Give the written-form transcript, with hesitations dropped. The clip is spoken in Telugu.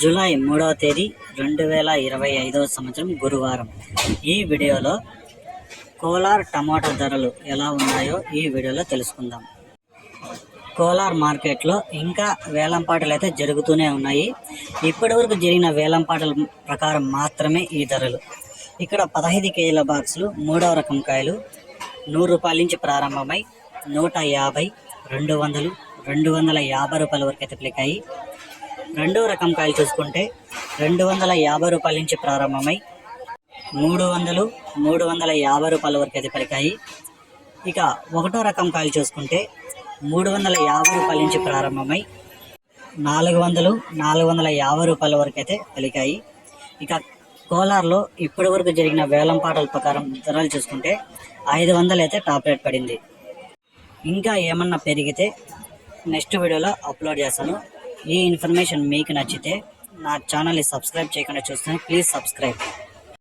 జూలై 3వ తేదీ 2025వ సంవత్సరం గురువారం. ఈ వీడియోలో కోలార్ టమాటా ధరలు ఎలా ఉన్నాయో ఈ వీడియోలో తెలుసుకుందాం. కోలార్ మార్కెట్లో ఇంకా వేలంపాటలు అయితే జరుగుతూనే ఉన్నాయి. ఇప్పటివరకు జరిగిన వేలంపాటల ప్రకారం మాత్రమే ఈ ధరలు. ఇక్కడ 15 కేజీల బాక్సులు 3వ రకం కాయలు 100 రూపాయల నుంచి ప్రారంభమై 150, 200, 250 రూపాయల వరకు అయితే పలికాయి. 2వ రకం కాయలు చూసుకుంటే 250 రూపాయల నుంచి ప్రారంభమై 300, 350 రూపాయల వరకు అయితే పలికాయి. ఇక 1వ రకం కాయలు చూసుకుంటే 350 రూపాయల నుంచి ప్రారంభమై 400, 450 రూపాయల వరకు అయితే పలికాయి. ఇక కోలార్లో ఇప్పటి వరకు జరిగిన వేలంపాటల ప్రకారం ధరలు చూసుకుంటే 500 అయితే టాప్ రేట్ పడింది. ఇంకా ఏమన్నా పెరిగితే నెక్స్ట్ వీడియోలో అప్లోడ్ చేస్తాను. ఈ ఇన్ఫర్మేషన్ మీకు నచ్చితే నా ఛానల్ని సబ్స్క్రైబ్ చేయకుండా చూస్తే ప్లీజ్ సబ్స్క్రైబ్.